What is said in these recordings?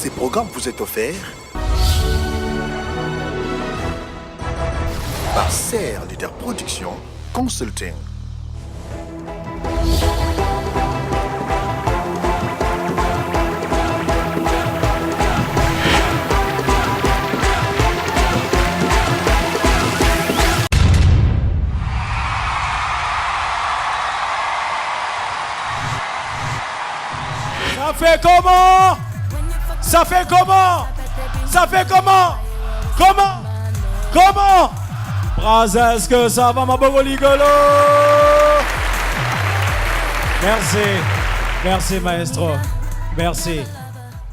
Ces programmes vous est offert par Serre Leader Production Consulting. Ça fait comment? Ça fait comment? Ça fait comment? Comment? Bras, est-ce que ça va, ma bonne ligolo? Merci maestro. Merci.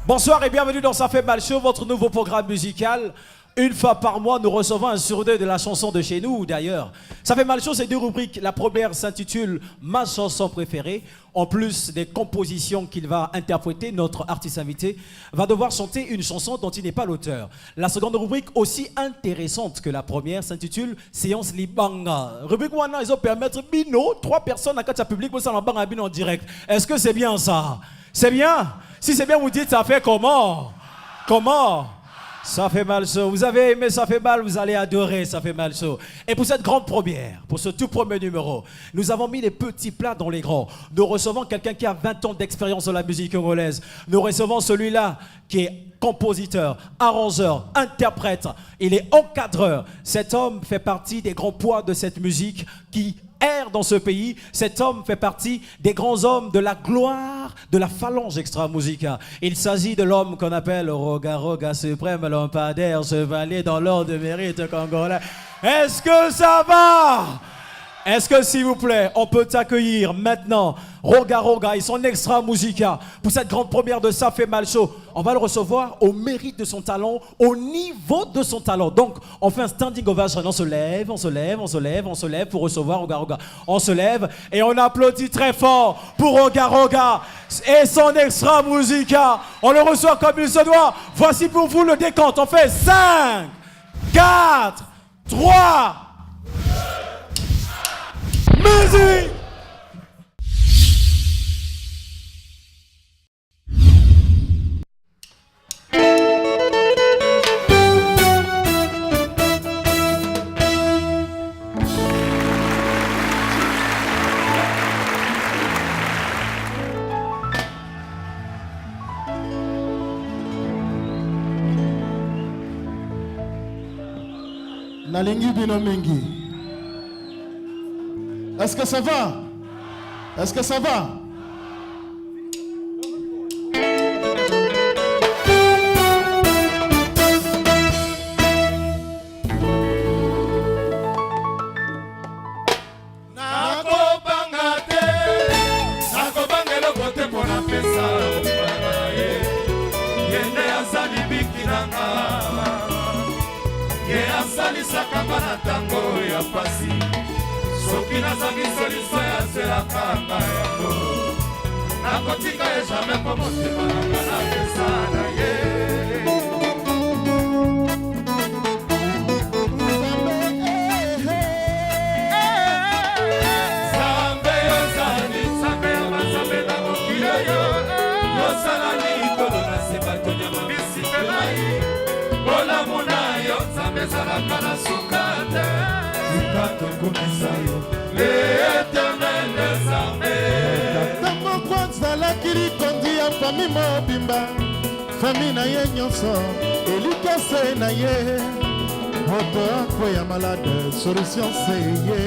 Bonsoir et bienvenue dans Ça fait mal chaud, votre nouveau programme musical. Une fois par mois, nous recevons un surdeuil de la chanson de chez nous, d'ailleurs. Ça fait mal chaud, c'est deux rubriques. La première s'intitule « Ma chanson préférée ». En plus des compositions qu'il va interpréter, notre artiste invité va devoir chanter une chanson dont il n'est pas l'auteur. La seconde rubrique, aussi intéressante que la première, s'intitule « Séance Libanga ». Rubrique où ils ont permettre Bino, 3 personnes à 4 public, vous en bang à Bino en direct. Est-ce que c'est bien ça? C'est bien? Si c'est bien, vous dites « Ça fait comment ?» Comment? Ça fait mal chaud. Vous avez aimé Ça fait mal, vous allez adorer Ça fait mal chaud. Et pour cette grande première, pour ce tout premier numéro, nous avons mis les petits plats dans les grands. Nous recevons quelqu'un qui a 20 ans d'expérience dans la musique congolaise. Nous recevons celui-là qui est compositeur, arrangeur, interprète. Il est encadreur. Cet homme fait partie des grands poids de cette musique qui erre dans ce pays. Cet homme fait partie des grands hommes de la gloire de la phalange extra-musica. Il s'agit de l'homme qu'on appelle Roga suprême, lampadaire, chevalier dans l'ordre de mérite congolais. Est-ce que ça va? Est-ce que, s'il vous plaît, on peut accueillir maintenant Roga et son extra musica pour cette grande première de Ça fait mal chaud. On va le recevoir au mérite de son talent, au niveau de son talent. Donc, on fait un standing ovation. On se lève pour recevoir Roga. On se lève et on applaudit très fort pour Roga et son extra musica. On le reçoit comme il se doit. Voici pour vous le décompte. On fait 5, 4, 3... Musique! Nalingi bino mingi. Est-ce que ça va? Est-ce que ça va? Soki nazangi solution ya selaka nga yango nakotika ye jamais po motema nanga napesa na ye Zambe yozali Zambe ya mazambe na mokili oyo yosala likolo na se bato nyama bisi mpe mai bolamu na yo Zambe ezalaka na suka te l'Éternel des armées. Tango kwanza la kiri kondi ya fami mobimba fami na ye nyonso elikase na ye moto akweya malade solution se ye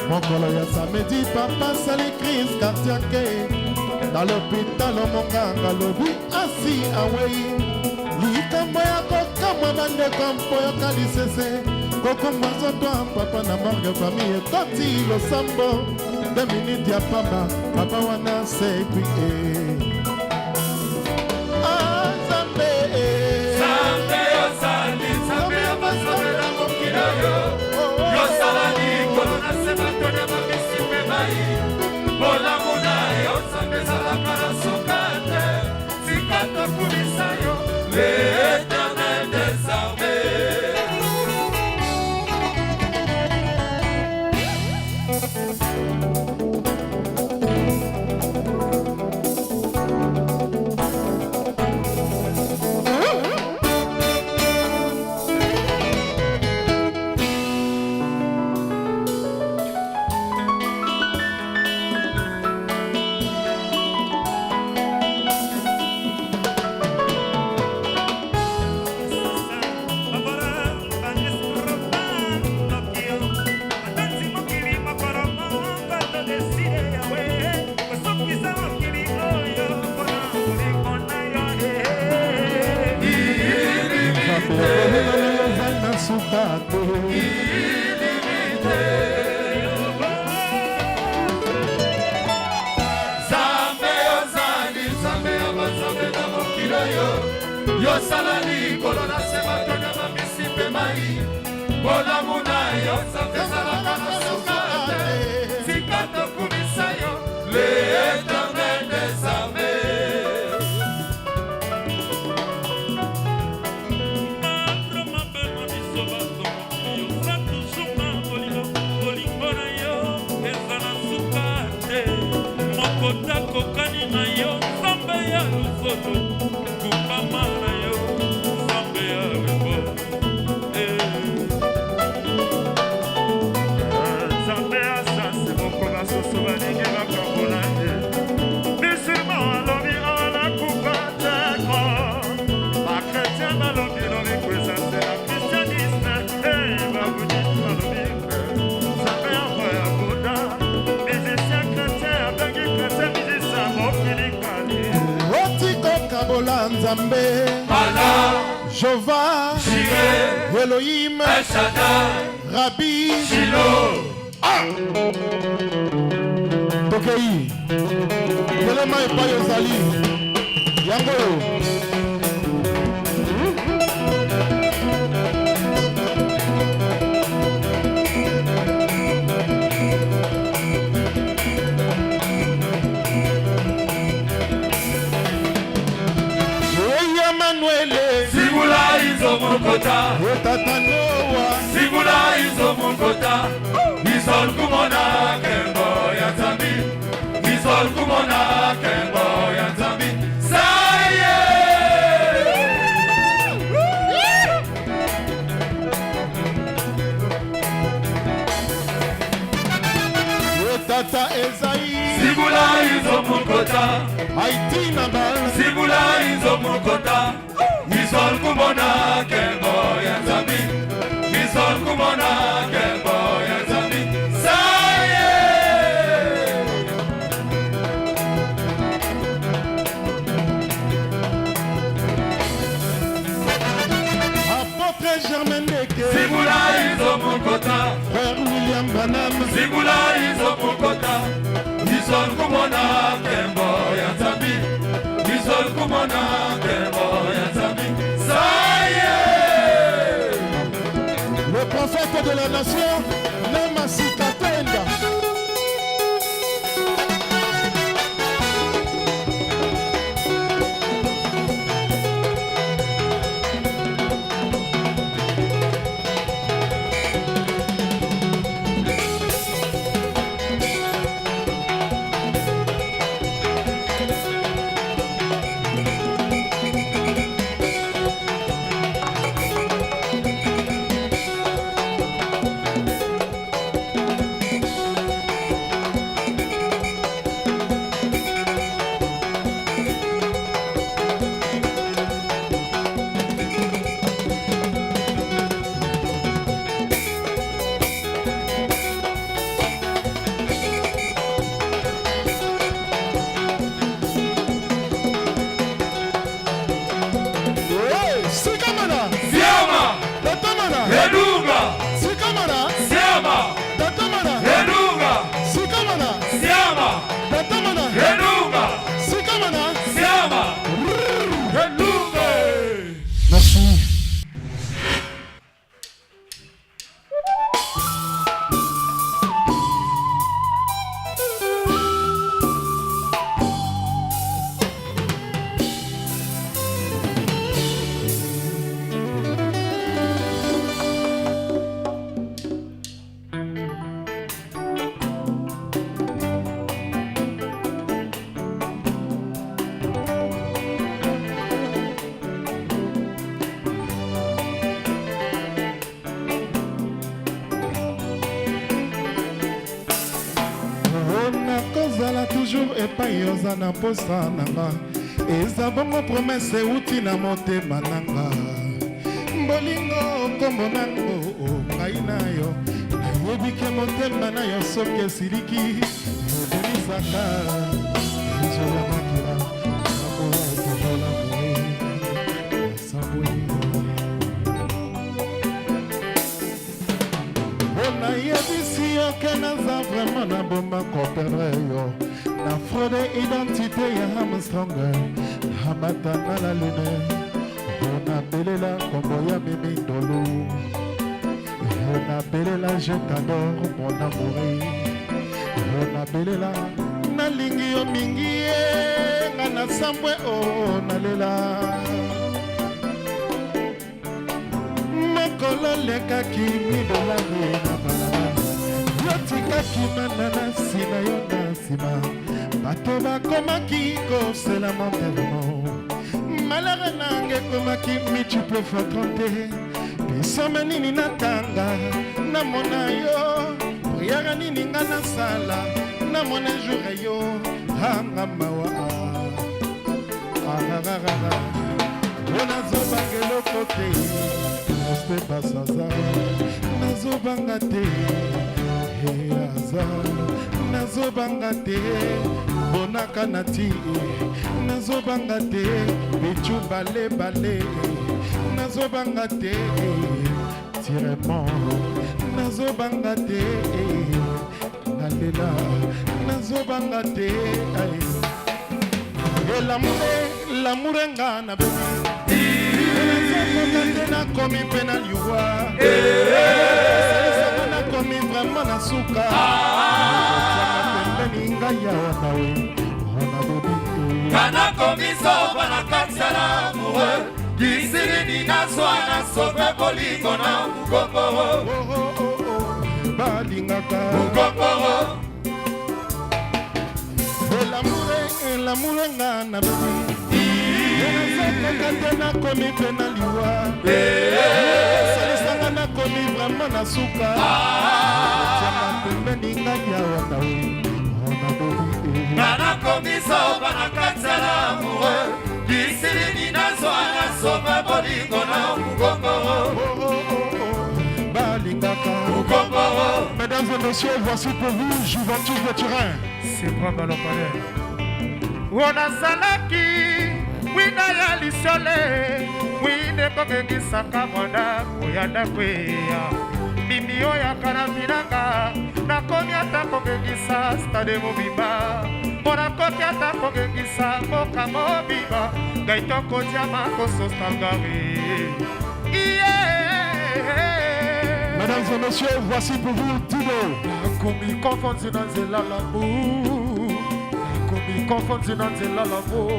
mokolo ya samedi papa sali crise cardiaque dans l'hôpital monganga lobi asi awei likambo ya kokamwa bandeko mpo yoka lisese Koko mwazoto papa na morgue famille Koti lo sambo 2 minutes ya pamba Papa wana se kwi Zambe Zambe yosali Zambe ya masabe na mokila yo Yosala likolo na se batone mabisi mpe mai Bolamu na yo Zambe ezalaka na suka te Tika tokulisa yo l'Éternel des armées Yosalani kolona sema tonya mamisi pe mai Bola muna yosafe salaka na sukate Sikato kumisayo le éternel des armées Matra mabema bisoba tomo Yosa tushuma bolingo na yo Ezana sukate Mokota kokani na yo Sambe ya lusoto Kupama na yo Sambe ya lusoto Sambe ya sase Moko basoso baninge bakabolande Bisilma alobi ala kupateko Bakretien balobi lobi kweza se la christianisme Babudisme alobi Sambe ya voya Buddha Musicien chrétien abengi chrétien musicien mokilikali Kabola Nzambe Bala Jova Jireh Elohim El Shaddai Rabbi Shiloh Tokei Telema epai ozali Yango Sigula izo mukota Tata Noah Sigula izo mukota Isol kumona kembo ya zambi Isol kumona kembo ya zambi Saye Tata Esaïe Sigula izo mukota Haïti Nabal Sigula izo mukota Isol kumona kembo ya zambi Isol kumona kembo ya zambi Saye Apôtre Germain Deke Sigula izo mukota Frère William Branham Sigula izo mukota Isol kumona kembo ya zambi Isol kumona kembo ya zambi Saye Le prophète de la nation Nemasika Tenda nakozala toujours epai oza na posa nanga eza bongo promese euti na motema nanga bolingo kombo nango ngai na yo nayebike motema na yo soki esiliki obemisaka ezola makila nakoya tozola boye sabolingo amata na la lune onabelela kombo ya mimindolu onabelela je t'adore mon amouré onabelela nalingi yo mingi ye nga na sambwe o nalela mokolo lekaki midolani na balabala yotikaki manana nsima yo na nsima bato bakomaki kosela monteremo malere nange ekomaki multiple fois trente bisome nini natanga namona yo priere nini nga nasala namona jour yo hanga mawa onazobanga eloko te aste basaza nazobanga te aza nazobanga te bonaka na ti nazobanga te bichu balebale nazobanga te tirement nazobanga te nalela nazobanga te l'amour nga na bebi nazobanga te nakomi mpe na liwa salisanga nakomi vraiment na suka pembeni ngai yawa nawe ona bebi kana komisoba na kati ya l'amoureux kisilini nazwa na sope bolingo na mukoporo balingaka mukoporo l'amour nga na bebi nazobanga te nakomi mpe na liwa salisanga nakomi vraiment na suka tiaka pembeni ngai yawa nawe ona bebi kana komisoba na kati ya l'amoureux kisilini nazwa na sope bolingo na mukoporo Mesdames et messieurs, voici pour vous Juventus de Turin. C'est pas mal au palais. Wanazalaki wina ya lisiole wine kokengisaka mwana koyanda kweya mimi oya karaminanga nakomi ata kokengisa stade mobimba mpona koki ata kokengisa mboka mobimba ngai tokotia makosostalgari Mesdames et messieurs, voici pour vous Dido. Nakomi konfonzi na nzela l'amour nakomi konfonzi na nzela l'amour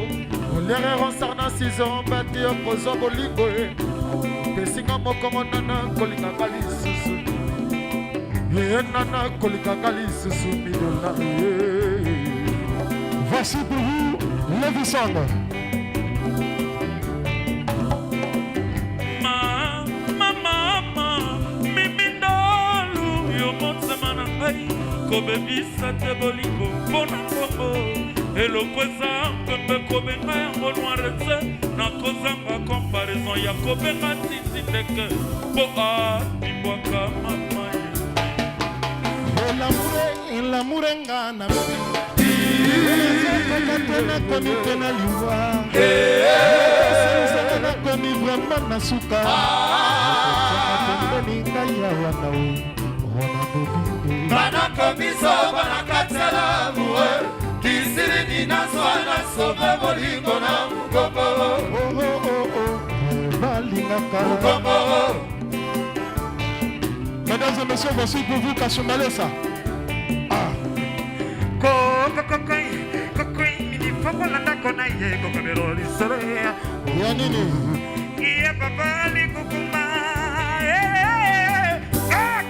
olerero nsarna 6 ans mbati okozwa bolingo pesinga moko monana kolingaka lisusu nana kolingaka lisusu midola Voici pour vous Levison. kobebisa te bolingo mpona kongo eloko eza pembe kobenga yango noire te nakozanga comparaison ya kobenga titi ndeke mpo abibwaka mama L'amour nga na bebi nazobanga te nakomi mpe na liwa salisanga nakomi vraiment na suka tiaka pembeni ngai yawa nawe ona bebi kana komisoba na kati ya l'amoureux kisilini nazwa na sope bolingo na mukoporo balingaka mukoporo. Mesdames et messieurs, voici pour vous Kashumalesa. Ya nini? Iya papa likukuma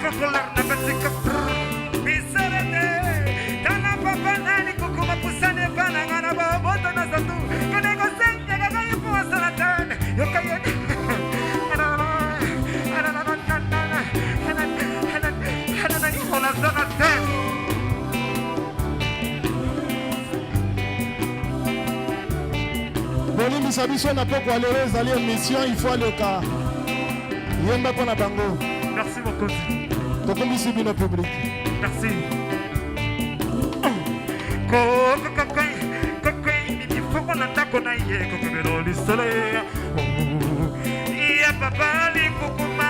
kokolar na katika bisarade tana papa nani kukuma pusane pana ngana baboto na satu kunego senya gaga yupo sanatan yokayo Boni biso na poko alere ezali émission il faut le cas. Yemba pona bango. Merci beaucoup. Tokombisi bino public. Merci. Iya papa likukuma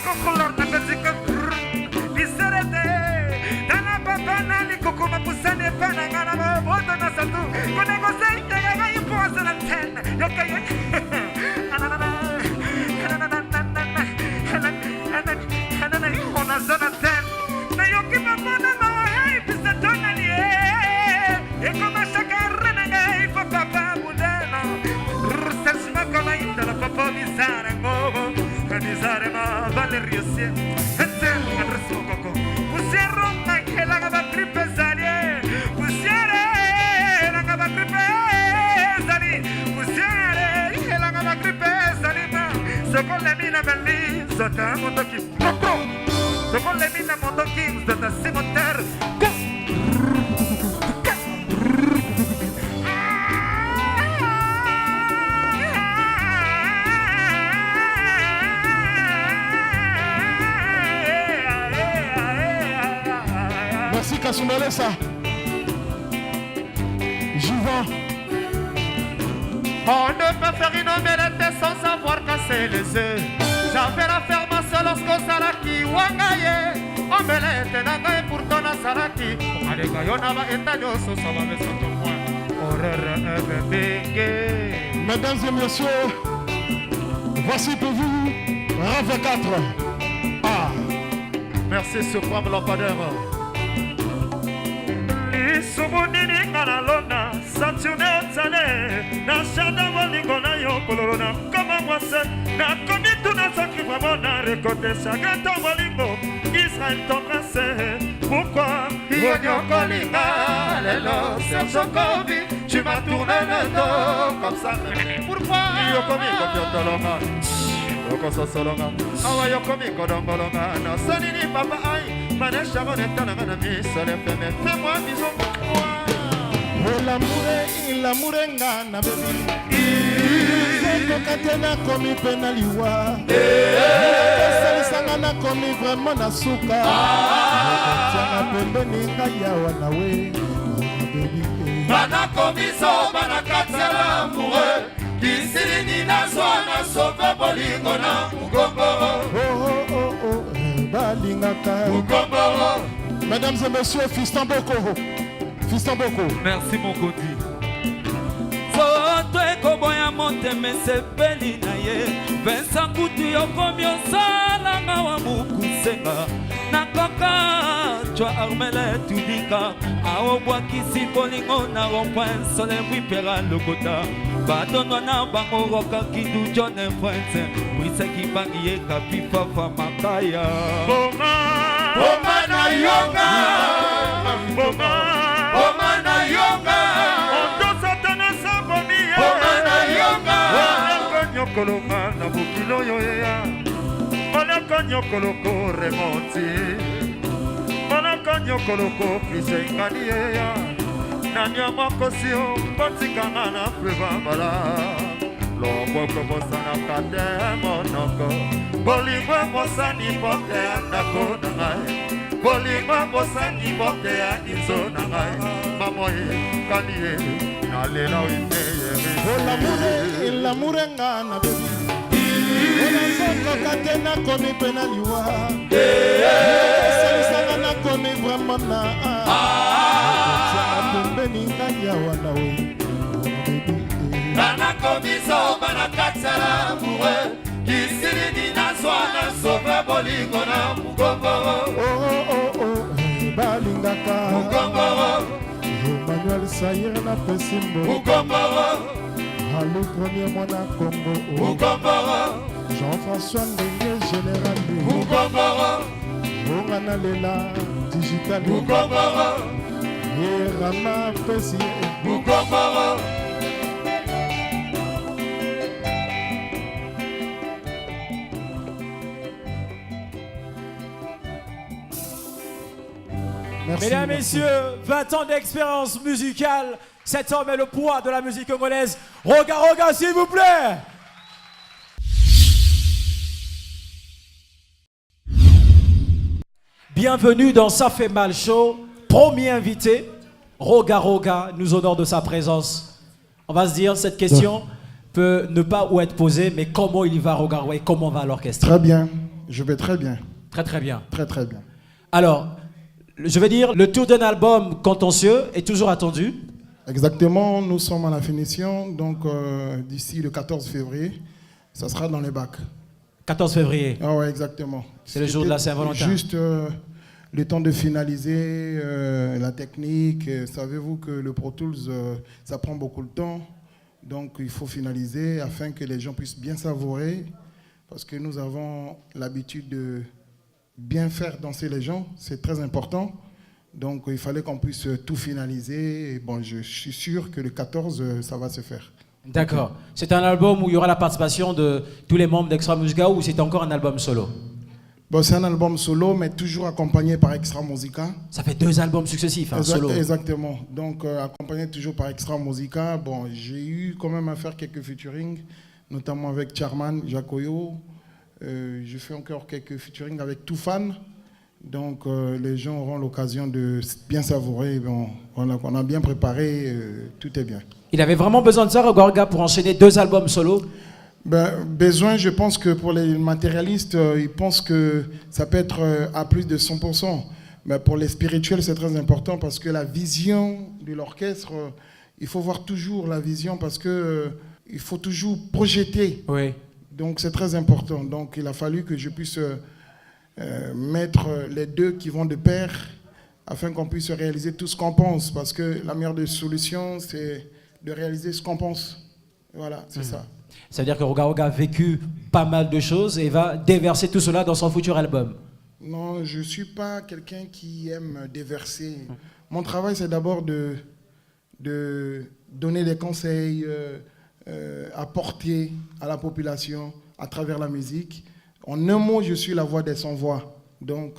kokolor na katika bisarate tana papa nani kukuma pusane pana ngana maboto na satu Merci Kasumbalesa. Juvent. On ne peut faire une omelette sans savoir casser les œufs. J'avais la ferme lorsque Salaki Wangaye. Omelette Nagaye pour ton Salaki. Alegayona va étalio sur sa mame sans ton point. Horreur bébé. Mesdames et messieurs, voici pour vous Rave 4. Ah. Merci Suprême Lampadaire. Subunini kanalona Saturne otale Na shada walingo na yo kolorona Kama mwase Na komitu na sakri vraiment récolter chacun ton walingo Israël t'embrasse Pourquoi Yonyo kolinga Lelo Serge Kobi Tu m'as tourné le dos Comme ça Pourquoi Yokomi kopiotolonga Yoko solonga Awa yokomi kodongolonga Na sonini papa ai Manesha monetana na misole feme Fais-moi bisous L'amour nga na bebi Zeko katena komi pena liwa Salisanga na komi vraiment na suka Tianga pembeni kayawa nawe Bana komiso bana katsela amoureux Kisiri na zona sauve bolingo na mugombo Oh, balingaka Mugombo. Mesdames et messieurs, Fiston Boko. Fiston Boko. Merci mon Kodi. Foto ekoboya motema esepeli na ye Vincent Kutu yokomi osalanga wa mukusenga Nakoka chwa Armele Tudika Aobwakisi bolingo na rompoint Sole mwipera lokota Badonwa na bango roka kidu John and Friends Brise kibangi ye kapifa fa makaya Boma na yonga Boma na yonga Ondo satana sabomi Boma na yonga Nyokoloka na bukilo yoya Malaka nyokoloko remonti Malaka nyokoloko fise ingani yeya Nanya makosio Kotikanga na prevambala Loboko bosana kate monoko Bolingwe bosani pote andako na ngai Bolingwe bosani pote adizo na ngai Mamoye kanie nalela wite L'amour nga na bebi Zeko katena komi pena liwa Salisanga na komi vraiment na Tianga pembeni kayawa nawe Bana komiso bana katsela amoureux Kisiri na zona sauve bolingo na mugombo Oh, balingaka Mugombo Emmanuel Sayer na pesimbo Mugombo Alou premier mwana Congo Mugombo Jean-François Ndenge général Mugombo Ongana lela digital Mugombo Yerama pesi Mugombo Merci, Mesdames, merci. messieurs, 20 ans d'expérience musicale. Cet homme est le poids de la musique congolaise. Roga, s'il vous plaît. Bienvenue dans Ça fait mal show. Premier invité, Roga nous honore de sa présence. On va se dire, cette question peut ne pas ou être posée, mais comment il va Roga et comment va l'orchestre? Très bien, je vais très bien. Très bien. Très bien. Alors, je vais dire, le tour d'un album contentieux est toujours attendu. Exactement, nous sommes à la finition, donc d'ici le 14 février, ça sera dans les bacs. 14 février. Ah ouais, exactement. C'est le jour de la Saint-Valentin. Juste le temps de finaliser la technique. Savez-vous que le Pro Tools, ça prend beaucoup de temps. Donc il faut finaliser afin que les gens puissent bien savourer. Parce que nous avons l'habitude de bien faire danser les gens. C'est très important. Donc il fallait qu'on puisse tout finaliser. Et bon, je suis sûr que le 14, ça va se faire. D'accord. C'est un album où il y aura la participation de tous les membres d'Extra Musica ou c'est encore un album solo? Bon, c'est un album solo, mais toujours accompagné par Extra Musica. Ça fait 2 albums successifs, solo. Exactement. Donc, accompagné toujours par Extra Musica. Bon, j'ai eu quand même à faire quelques featuring, notamment avec Charman, Jacoyo. Je fais encore quelques featuring avec Toufan. Donc, les gens auront l'occasion de bien savourer. Bon, on a bien préparé, tout est bien. Il avait vraiment besoin de ça, Rogarga, pour enchaîner 2 albums solo? Besoin, je pense que pour les matérialistes, ils pensent que ça peut être à plus de 100%. Mais pour les spirituels, c'est très important parce que la vision de l'orchestre, il faut voir toujours la vision parce que il faut toujours projeter. Oui. Donc c'est très important. Donc il a fallu que je puisse mettre les deux qui vont de pair afin qu'on puisse réaliser tout ce qu'on pense. Parce que la meilleure des solutions, c'est de réaliser ce qu'on pense. Voilà, c'est ça. Ça veut dire que Rogarga a vécu pas mal de choses et va déverser tout cela dans son futur album. Non, je ne suis pas quelqu'un qui aime déverser. Mon travail, c'est d'abord de donner des conseils, apporter à la population à travers la musique. En un mot, je suis la voix des sans-voix. Donc,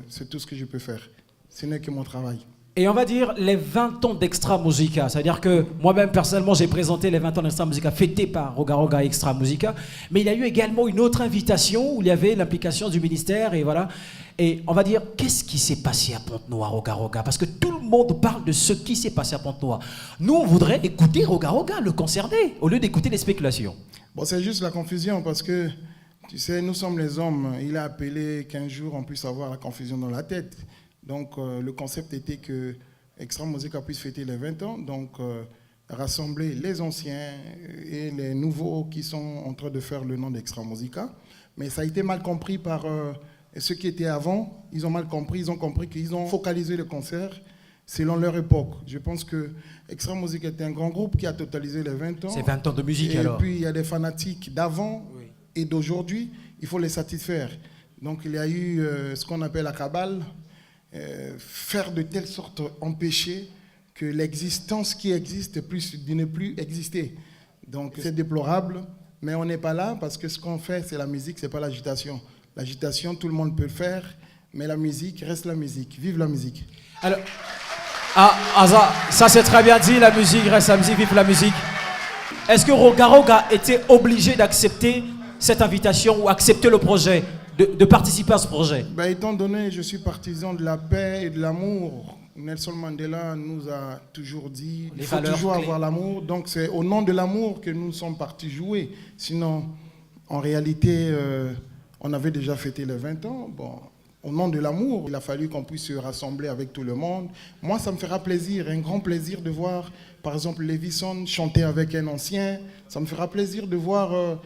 c'est tout ce que je peux faire. Ce n'est que mon travail. Et on va dire les 20 ans d'Extra Musica. C'est-à-dire que moi-même, personnellement, j'ai présenté les 20 ans d'Extra Musica fêtés par Rogarga Extra Musica. Mais il y a eu également une autre invitation où il y avait l'implication du ministère. Et voilà. Et on va dire, qu'est-ce qui s'est passé à Pont-Noir, Rogarga? Parce que tout le monde parle de ce qui s'est passé à Pont-Noir. Nous, on voudrait écouter Rogarga, le concerner, au lieu d'écouter les spéculations. Bon, c'est juste la confusion parce que, tu sais, nous sommes les hommes. Il a appelé 15 jours, on puisse avoir la confusion dans la tête. Donc, le concept était que Extra Musica puisse fêter les 20 ans, donc rassembler les anciens et les nouveaux qui sont en train de faire le nom d'Extra Musica. Mais ça a été mal compris par ceux qui étaient avant. Ils ont mal compris, ils ont compris qu'ils ont focalisé le concert selon leur époque. Je pense que Extra Musica était un grand groupe qui a totalisé les 20 ans. C'est 20 ans de musique et alors. Et puis, il y a des fanatiques d'avant et d'aujourd'hui. Il faut les satisfaire. Donc, il y a eu ce qu'on appelle la cabale. Faire de telle sorte empêcher que l'existence qui existe puisse ne plus exister. Donc c'est déplorable, mais on n'est pas là parce que ce qu'on fait, c'est la musique, c'est pas l'agitation. L'agitation, tout le monde peut le faire, mais la musique reste la musique. Vive la musique. Alors, ça c'est très bien dit, la musique reste la musique, vive la musique. Est-ce que Rogarga était obligé d'accepter cette invitation ou accepter le projet de participer à ce projet? Étant donné que je suis partisan de la paix et de l'amour, Nelson Mandela nous a toujours dit qu'il faut toujours avoir l'amour. Donc c'est au nom de l'amour que nous sommes partis jouer. Sinon, en réalité, on avait déjà fêté les 20 ans. Bon, au nom de l'amour, il a fallu qu'on puisse se rassembler avec tout le monde. Moi, ça me fera plaisir, un grand plaisir de voir, par exemple, Levison chanter avec un ancien. Ça me fera plaisir de voir...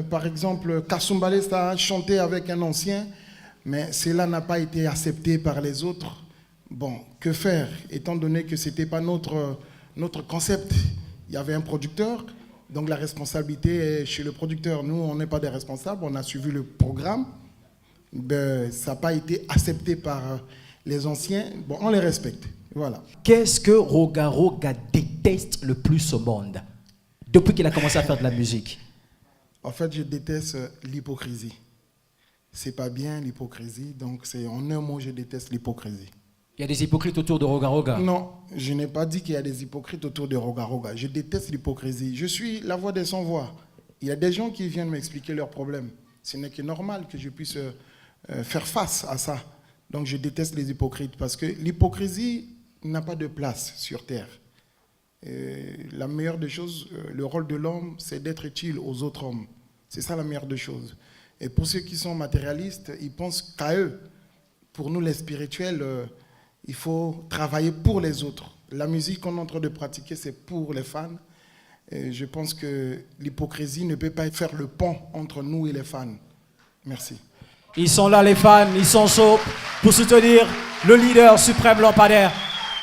par exemple, Kasumba Lesta a chanté avec un ancien, mais cela n'a pas été accepté par les autres. Bon, que faire, étant donné que ce n'était pas notre concept? Il y avait un producteur, donc la responsabilité est chez le producteur. Nous, on n'est pas des responsables, on a suivi le programme. Ça n'a pas été accepté par les anciens. Bon, on les respecte. Voilà. Qu'est-ce que Rogarga déteste le plus au monde depuis qu'il a commencé à faire de la musique? En fait, je déteste l'hypocrisie. C'est pas bien l'hypocrisie, donc c'est en un mot, je déteste l'hypocrisie. Il y a des hypocrites autour de Rogarga? Non, je n'ai pas dit qu'il y a des hypocrites autour de Rogarga. Je déteste l'hypocrisie. Je suis la voix des sans-voix. Il y a des gens qui viennent m'expliquer leurs problèmes. Ce n'est que normal que je puisse faire face à ça. Donc je déteste les hypocrites parce que l'hypocrisie n'a pas de place sur Terre. La meilleure des choses, le rôle de l'homme, c'est d'être utile aux autres hommes. C'est ça la meilleure des choses. Et pour ceux qui sont matérialistes, ils pensent qu'à eux. Pour nous, les spirituels, il faut travailler pour les autres. La musique qu'on est en train de pratiquer, c'est pour les fans. Et je pense que l'hypocrisie ne peut pas faire le pont entre nous et les fans. Merci. Ils sont là les fans, ils sont chauds pour soutenir le leader suprême lampadaire.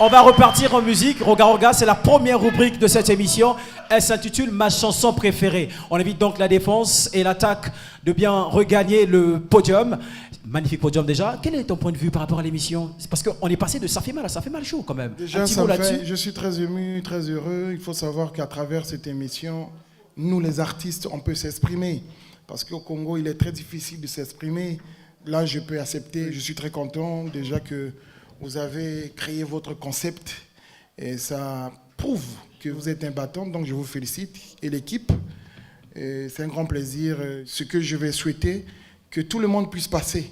On va repartir en musique. Roga Roga, c'est la première rubrique de cette émission. Elle s'intitule Ma chanson préférée. On invite donc la défense et l'attaque de bien regagner le podium. Magnifique podium déjà. Quel est ton point de vue par rapport à l'émission? C'est parce qu'on est passé de ça fait mal chaud quand même. Déjà, je suis très ému, très heureux. Il faut savoir qu'à travers cette émission, nous les artistes, on peut s'exprimer. Parce qu'au Congo, il est très difficile de s'exprimer. Là, je peux accepter. Je suis très content déjà que vous avez créé votre concept et ça prouve que vous êtes imbattable, donc je vous félicite et l'équipe. C'est un grand plaisir. Ce que je vais souhaiter, que tout le monde puisse passer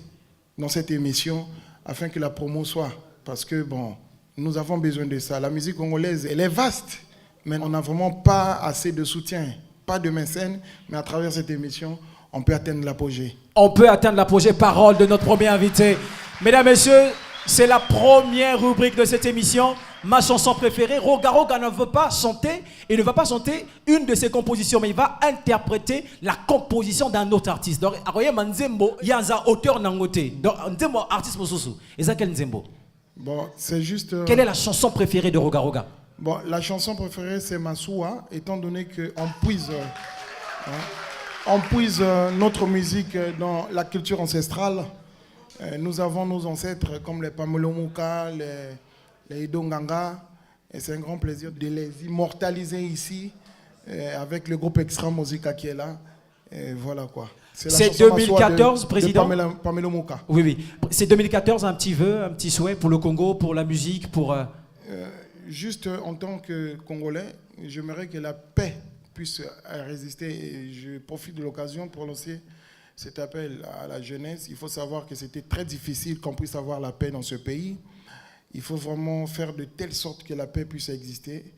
dans cette émission afin que la promo soit. Parce que bon, nous avons besoin de ça. La musique congolaise, elle est vaste, mais on n'a vraiment pas assez de soutien, pas de mécènes, mais à travers cette émission, on peut atteindre l'apogée. On peut atteindre l'apogée, parole de notre premier invité. Mesdames, Messieurs, c'est la première rubrique de cette émission. Ma chanson préférée. Roga Roga ne veut pas chanter. Il ne va pas chanter une de ses compositions, mais il va interpréter la composition d'un autre artiste. Donc, Nzembo, il y a un auteur nangote. Donc, Nzembo, artiste Mosusu. Et ça, quel Nzembo? Bon, c'est juste. Quelle est la chanson préférée de Roga Roga? Bon, la chanson préférée, c'est Massoua, étant donné qu'on puise notre musique dans la culture ancestrale. Nous avons nos ancêtres comme les Pamelomuka, les Idonganga, et c'est un grand plaisir de les immortaliser ici avec le groupe Extra Musica qui est là. Et voilà quoi. C'est 2014, président. Pamelomuka. Oui, oui. C'est 2014, un petit vœu, un petit souhait pour le Congo, pour la musique, pour. Juste en tant que Congolais, j'aimerais que la paix puisse résister. Et je profite de l'occasion pour lancer cet appel à la jeunesse. Il faut savoir que c'était très difficile qu'on puisse avoir la paix dans ce pays. Il faut vraiment faire de telle sorte que la paix puisse exister.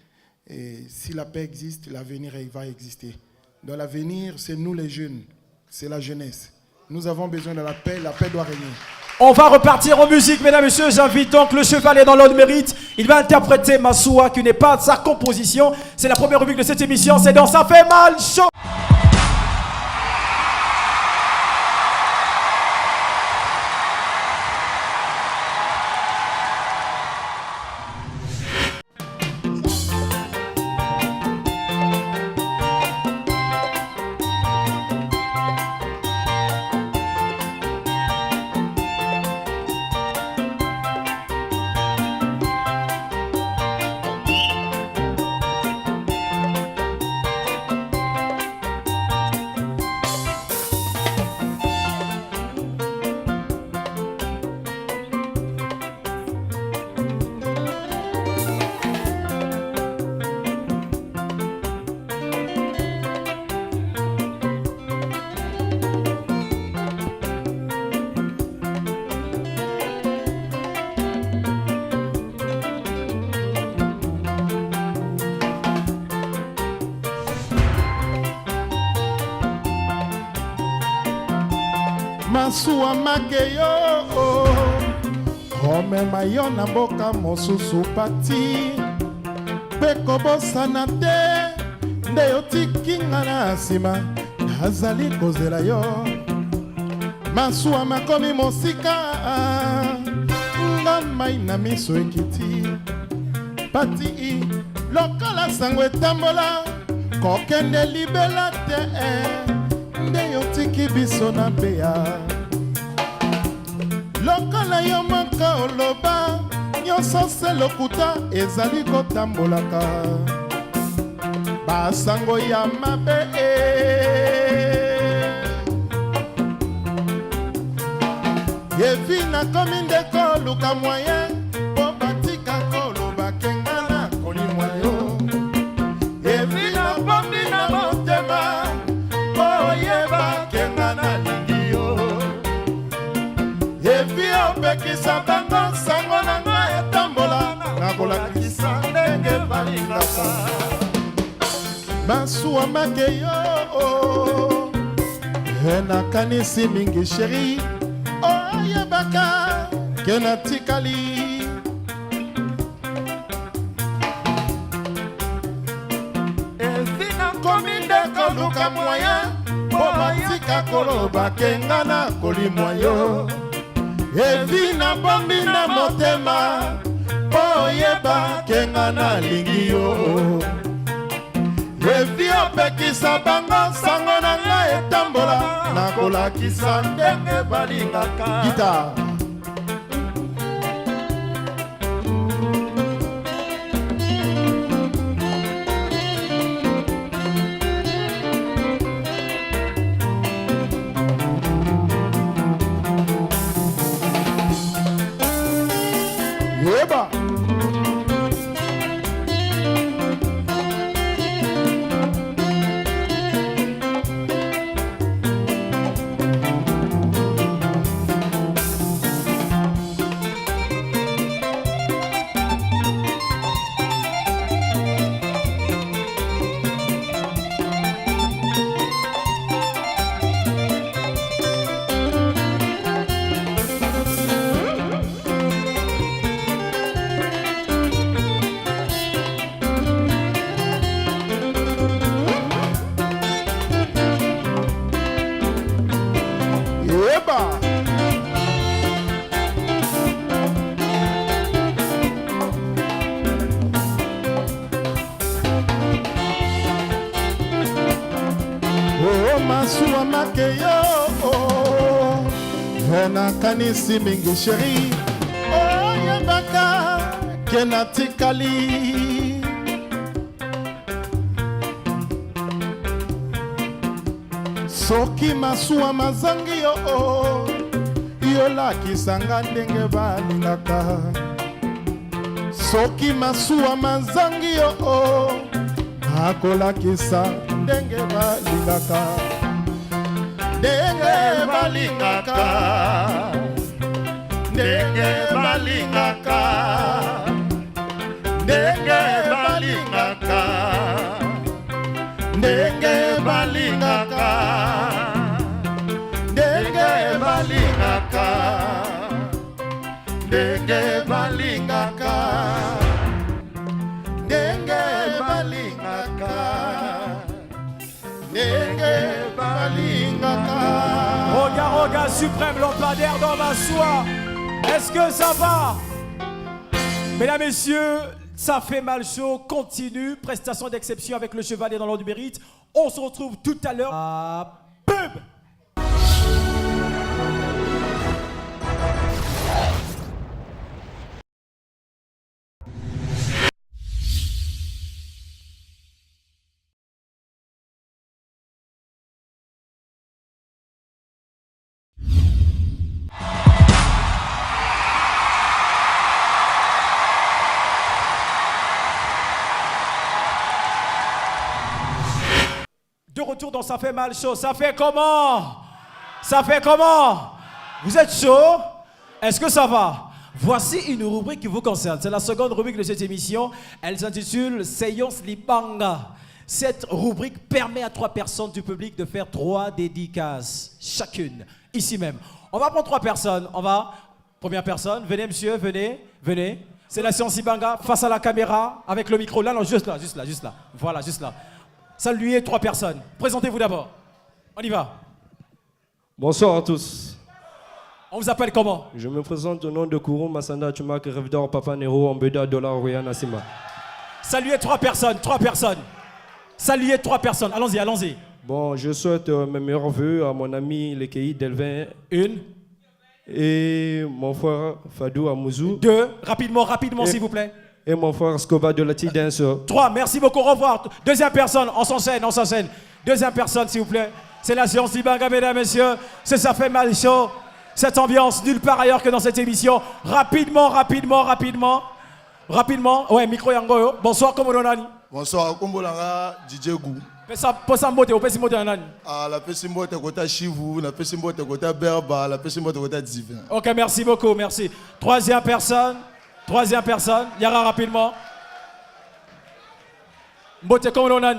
Et si la paix existe, l'avenir va exister. Dans l'avenir, c'est nous les jeunes, c'est la jeunesse. Nous avons besoin de la paix doit régner. On va repartir en musique, mesdames et messieurs. J'invite donc le chevalier dans l'ordre mérite. Il va interpréter Massoua, qui n'est pas de sa composition. C'est la première rubrique de cette émission. C'est dans Ça fait mal chaud. Massoua makeyo omema yo na mboka mosusu pati mpe kobosana te nde yotikinga na nsima nazali kozela yo Massoua makomi mosika nga mai na miso ekiti pati lokola sango etambola kokende libela te nde yotiki biso na mbeya lokola yo moko oloba nyonso se lokuta ezali kotambolaka basango ya mabe yevi nakomi nde koluka mwaye mpo batika koloba kenga na kolimwa yo yevi nabomi na motema oyeba kenga na lingi yo evi opekisa bango sango na nga etambola nakolakisa ndenge balingaka Massoua makeyo nakanisi mingi sheri oyebaka ke natikali nakomi nde koluka moyen mpo batika koloba kenga na kolimwa yo evi nabombi na motema mpo oyeba kenga nalingi yo evi opekisa bango sango na ngai etambola nakolakisa ndenge balingaka gita yeba masuwa make yo nakanisi mingi sheri oyebaka ke natikali soki masuwa mazangi yo yolakisanga ndenge balingaka soki masuwa mazangi yo nakolakisa ndenge balingaka ndenge balingaka ndenge balingaka ndenge balingaka ndenge balingaka ndenge balingaka ndenge balingaka ndenge balingaka ndenge balingaka. Roga suprême lampadaire dans ma soie. Est-ce que ça va? Mesdames, messieurs, ça fait mal chaud. Continue. Prestation d'exception avec le chevalier dans l'ordre du mérite. On se retrouve tout à l'heure à pub. De retour dans Ça fait mal chaud. Ça fait comment? Ça fait comment? Vous êtes chaud? Est-ce que ça va? Voici une rubrique qui vous concerne. C'est la seconde rubrique de cette émission. Elle s'intitule Séance Lipanga. Cette rubrique permet à 3 personnes du public de faire 3 dédicaces. Chacune. Ici même. On va prendre 3 personnes. On va... Première personne. Venez monsieur, venez. Venez. C'est la séance Lipanga face à la caméra avec le micro. Là, non, juste là. Voilà, juste là. Saluez 3 personnes. Présentez-vous d'abord. On y va. Bonsoir à tous. On vous appelle comment? Je me présente au nom de Kourou Masanda Tumak, Revidor Papa Nero, Ambeda Dollar Royan Asima. Saluez 3 personnes. Saluez 3 personnes. Allons-y. Bon, je souhaite mes meilleurs vœux à mon ami Lekei Delvin. 1. Et mon frère Fadou Amouzou. 2. Rapidement, s'il vous plaît. Et mon frère Scoba de la T-Dance. 3, merci beaucoup, au revoir. Deuxième personne, on s'enchaîne. Deuxième personne, s'il vous plaît. C'est la séance Libanga, mesdames, messieurs. Ça fait mal chaud. Cette ambiance, nulle part ailleurs que dans cette émission. Rapidement. Ouais, micro yango. Bonsoir, comment on a? Bonsoir, Kombolanga, DJ Gou. Pesa mbote, opesi mbote nanani? Ah, la pesi mbote kota Chivu, la pesi mbote kota Berba, la pesi mbote kota Divin. Ok, merci beaucoup, merci. Troisième personne, Yara rapidement. Mbote, comment on a?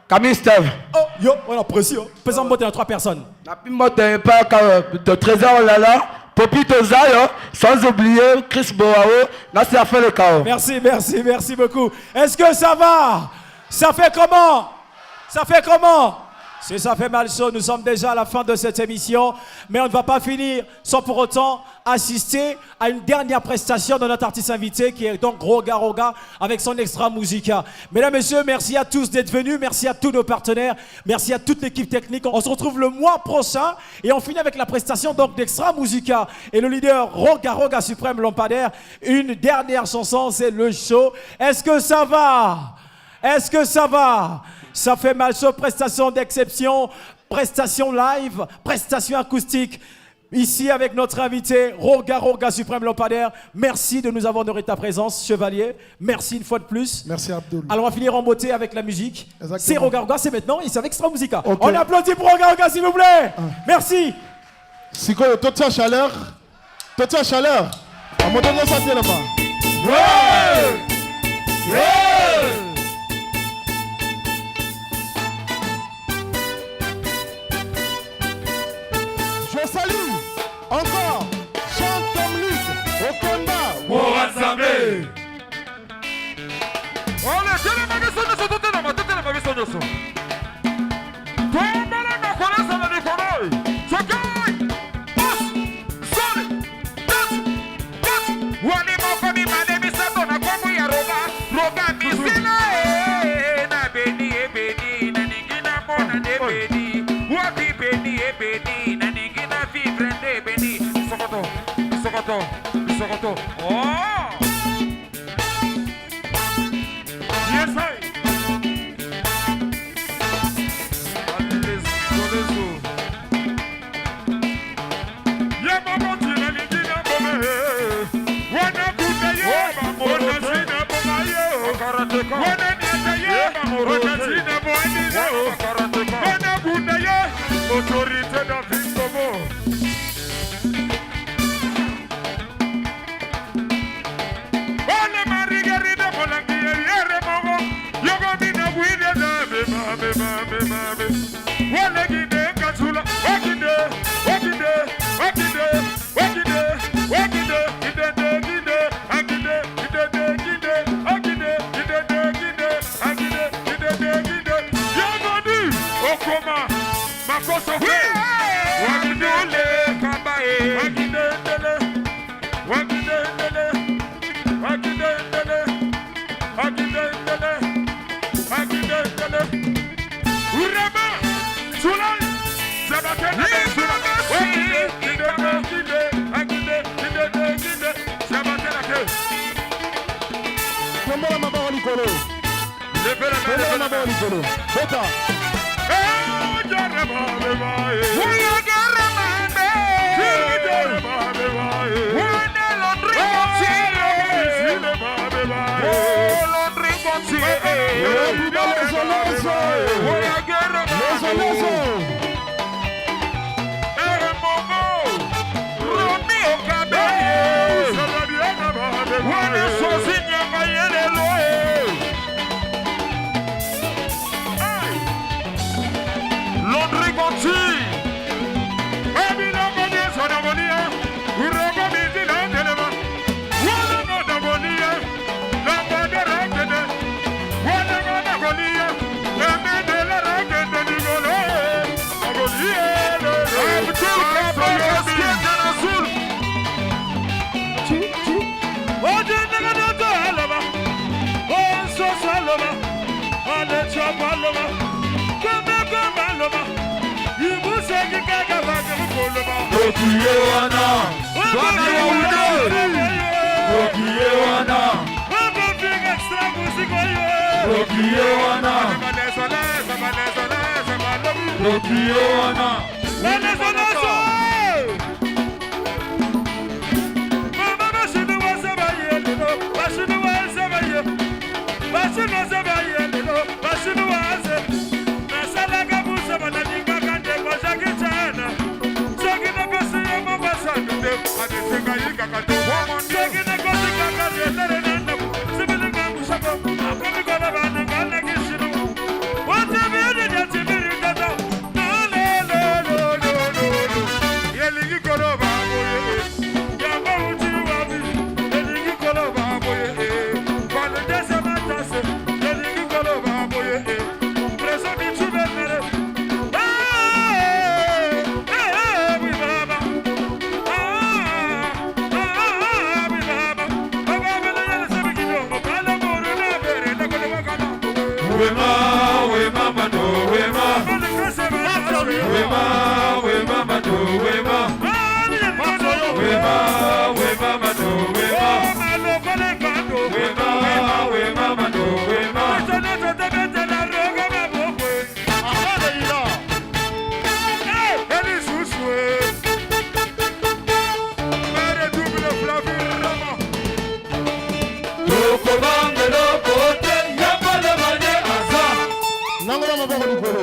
Camille Steve. Oh, yo, on apprécie. Pesa mbote à 3 personnes. La pimote pas de Trésor Lala, Popito Zayo, sans oublier Chris Boao, là c'est à faire le chaos. Merci beaucoup. Est-ce que ça va? Ça fait comment? Ça fait comment? Si ça fait mal chaud, nous sommes déjà à la fin de cette émission, mais on ne va pas finir sans pour autant assister à une dernière prestation de notre artiste invité qui est donc Roga Roga avec son extra musica. Mesdames, Messieurs, merci à tous d'être venus, merci à tous nos partenaires, merci à toute l'équipe technique. On se retrouve le mois prochain et on finit avec la prestation donc d'extra musica et le leader Roga Roga Suprême Lampadaire. Une dernière chanson, c'est le show. Est-ce que ça va? Est-ce que ça va? Ça fait mal chaud, prestation d'exception, prestation live, prestation acoustique. Ici avec notre invité, Roga Roga Suprême Lampadaire. Merci de nous avoir honoré ta présence, Chevalier. Merci une fois de plus. Merci Abdoul. Alors on va finir en beauté avec la musique. C'est Roga Roga, c'est maintenant et c'est avec Extra Musica. Okay. On applaudit pour Roga Roga s'il vous plaît. Merci. C'est quoi, toute sa chaleur? Toute sa chaleur. On m'a donné ça tellement. Ouais! Ouais! Je salue encore Jean-Dominique Okemba. Moazambe. Olha, tira uma missão nisso, tu tem uma missão nisso. Toma lá na coração da Nicolai. Sogai! Bus! Sole! Das! Das! Wani mokoni mademi satona como ia rogar. Rogar piscina, na beni, na ningina mona de beni. Wapi beni, na ningina vivre de beni. Socoto, socoto, socoto. Oh! Yes, I. Autorité David Bobo. Ole Margarida Molangiere Mogo. Yogo Mina Guida Babe. Ole Gide Kazula. Wakide. Okoma. Makoso fe. Wakidele kabae. Wakidele. Urama. Sulai. Zabatena. Wakide. Zabatena ke. Kombola mabao Nikolo. Lepela mabao Nikolo. Bota. Preso nangola maboko likolo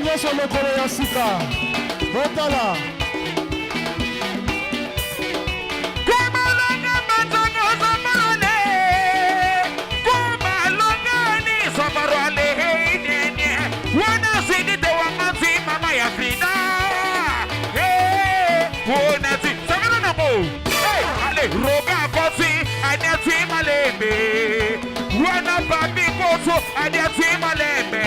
nyonso lokolo ya sika botala Roga kosi anyati malembe wana babi koso anyati malembe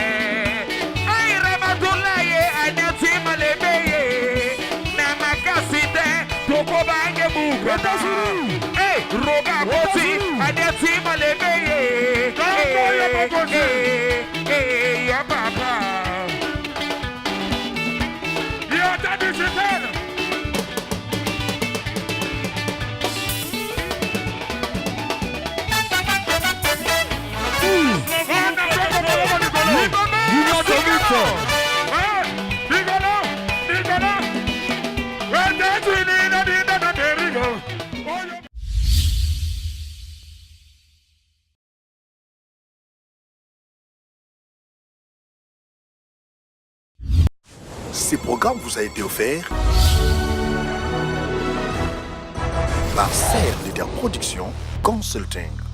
ai ramatulaye anyati malembe na makasite toko bange buka roga kosi anyati malembe ya papa ya tadi setana. Ce programme vous a été offert par Serre Leader Production Consulting.